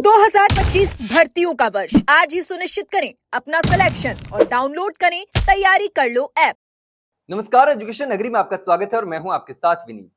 2025 भर्तियों का वर्ष आज ही सुनिश्चित करें अपना सिलेक्शन और डाउनलोड करें तैयारी कर लो ऐप। नमस्कार, एजुकेशन नगरी में आपका स्वागत है और मैं हूं आपके साथ विनीत।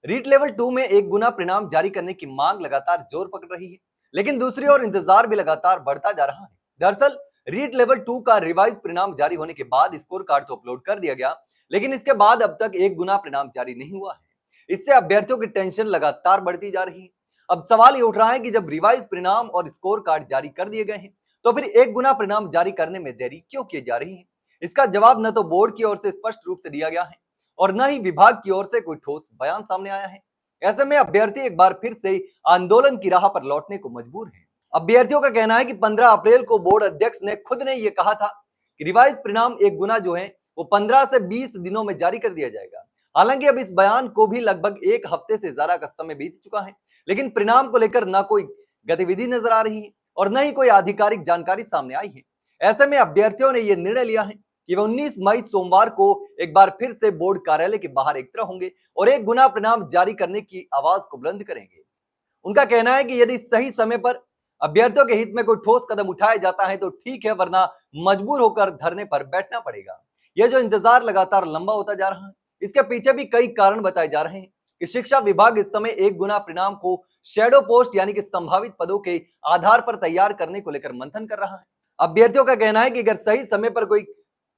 रीट लेवल 2 में 1 गुना परिणाम जारी करने की मांग लगातार जोर पकड़ रही है, लेकिन दूसरी ओर इंतजार भी लगातार बढ़ता जा रहा है। दरअसल रीट लेवल 2 का रिवाइज परिणाम जारी होने के बाद स्कोर कार्ड तो अपलोड कर दिया गया, लेकिन इसके बाद अब तक 1 गुना परिणाम जारी नहीं हुआ है। इससे अभ्यर्थियों की टेंशन लगातार बढ़ती जा रही है। अब सवाल ये उठ रहा है कि जब रिवाइज परिणाम और स्कोर कार्ड जारी कर दिए गए हैं, तो फिर 1 गुना परिणाम जारी करने में देरी क्यों की जा रही है? इसका जवाब न तो बोर्ड की ओर से स्पष्ट रूप से दिया गया है और न ही विभाग की ओर से कोई ठोस बयान सामने आया है। ऐसे में अभ्यर्थी एक बार फिर से आंदोलन की राह पर लौटने को मजबूर हैं। अभ्यर्थियों का कहना है कि 15 अप्रैल को बोर्ड अध्यक्ष ने खुद ने यह कहा था कि रिवाइज परिणाम 1 गुना जो है वो 15 से 20 दिनों में जारी कर दिया जाएगा। हालांकि अब इस बयान को भी लगभग 1 हफ्ते से ज्यादा का समय बीत चुका है, लेकिन परिणाम को लेकर न कोई गतिविधि नजर आ रही है और न ही कोई आधिकारिक जानकारी सामने आई है। ऐसे में अभ्यर्थियों ने यह निर्णय लिया है कि वे 19 मई सोमवार को एक बार फिर से बोर्ड कार्यालय के बाहर एकत्र होंगे और 1 गुना परिणाम जारी करने की आवाज को बुलंद करेंगे। उनका कहना है कि यदि सही समय पर अभ्यर्थियों के हित में कोई ठोस कदम उठाया जाता है तो ठीक है, वरना मजबूर होकर धरने पर बैठना पड़ेगा। यह जो इंतजार लगातार लंबा होता जा रहा है, इसके पीछे भी कई कारण बताए जा रहे हैं कि शिक्षा विभाग इस समय 1 गुना परिणाम को शैडो पोस्ट यानी कि संभावित पदों के आधार पर तैयार करने को लेकर मंथन कर रहा है। अभ्यर्थियों का कहना है कि अगर सही समय पर कोई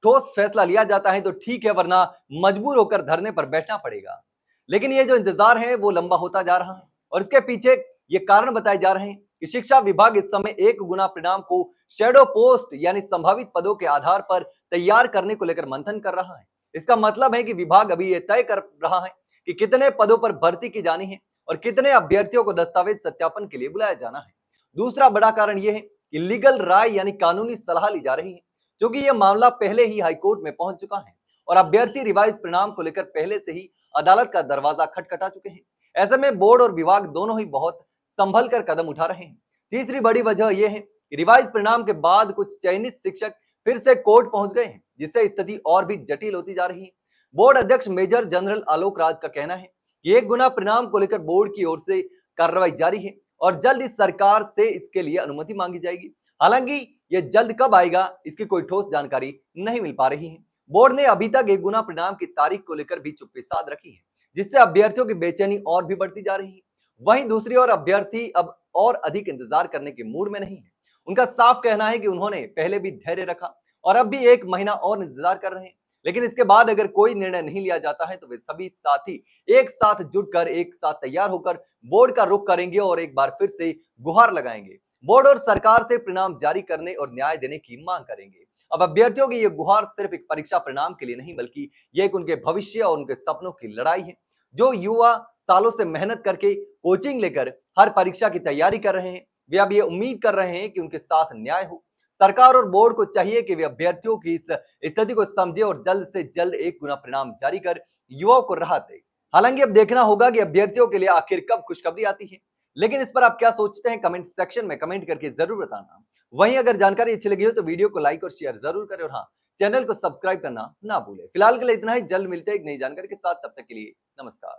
ठोस फैसला लिया जाता है तो ठीक है, वरना मजबूर होकर धरने पर बैठना पड़ेगा। लेकिन ये जो इंतजार है वो लंबा होता जा रहा है और इसके पीछे ये कारण बताए जा रहे हैं कि शिक्षा विभाग इस समय 1 गुना परिणाम को शैडो पोस्ट यानी संभावित पदों के आधार पर तैयार करने को लेकर मंथन कर रहा है। इसका मतलब है कि विभाग अभी यह तय कर रहा है कि कितने पदों पर भर्ती की जानी है और कितने अभ्यर्थियों को दस्तावेज सत्यापन के लिए बुलाया जाना है। दूसरा बड़ा कारण यह है कि लीगल राय यानी कानूनी सलाह ली जा रही है, क्योंकि यह मामला पहले ही हाईकोर्ट में पहुंच चुका है और अभ्यर्थी रिवाइज परिणाम को लेकर पहले से ही अदालत का दरवाजा खटखटा चुके हैं। ऐसे में बोर्ड और विभाग दोनों ही बहुत संभल कर कदम उठा रहे हैं। तीसरी बड़ी वजह यह है कि रिवाइज परिणाम के बाद कुछ चयनित शिक्षक फिर से कोर्ट पहुंच गए हैं, जिससे स्थिति और भी जटिल होती जा रही है। बोर्ड अध्यक्ष मेजर जनरल आलोक राज का कहना है कि 1 गुना परिणाम को लेकर बोर्ड की ओर से कार्रवाई जारी है और जल्द ही सरकार से इसके लिए अनुमति मांगी जाएगी। हालांकि यह जल्द कब आएगा इसकी कोई ठोस जानकारी नहीं मिल पा रही है। बोर्ड ने अभी तक 1 गुना परिणाम की तारीख को लेकर भी चुप्पी साध रखी है, जिससे अभ्यर्थियों की बेचैनी और भी बढ़ती जा रही है। वहीं दूसरी ओर अभ्यर्थी अब और अधिक इंतजार करने के मूड में नहीं है। उनका साफ कहना है कि उन्होंने पहले भी धैर्य रखा और अब भी 1 महीना और इंतजार कर रहे हैं, लेकिन इसके बाद अगर कोई निर्णय नहीं लिया जाता है तो वे सभी साथी एक साथ जुटकर एक साथ तैयार होकर बोर्ड का रुख करेंगे और एक बार फिर से गुहार लगाएंगे। बोर्ड और सरकार से परिणाम जारी करने और न्याय देने की मांग करेंगे। अब अभ्यर्थियों की यह गुहार सिर्फ एक परीक्षा परिणाम के लिए नहीं, बल्कि यह एक उनके भविष्य और उनके सपनों की लड़ाई है। जो युवा सालों से मेहनत करके कोचिंग लेकर हर परीक्षा की तैयारी कर रहे हैं, वे अब ये उम्मीद कर रहे हैं कि उनके साथ न्याय हो। सरकार और बोर्ड को चाहिए कि वे अभ्यर्थियों की इस स्थिति को समझे और जल्द से जल्द 1 गुना परिणाम जारी कर युवाओं को राहत दे। हालांकि अब देखना होगा कि अभ्यर्थियों के लिए आखिर कब खुशखबरी आती है, लेकिन इस पर आप क्या सोचते हैं कमेंट सेक्शन में कमेंट करके जरूर बताना। वहीं अगर जानकारी अच्छी लगी हो तो वीडियो को लाइक और शेयर जरूर करें और हाँ, चैनल को सब्सक्राइब करना ना भूलें। फिलहाल के लिए इतना ही, जल्द मिलते हैं एक नई जानकारी के साथ, तब तक के लिए नमस्कार।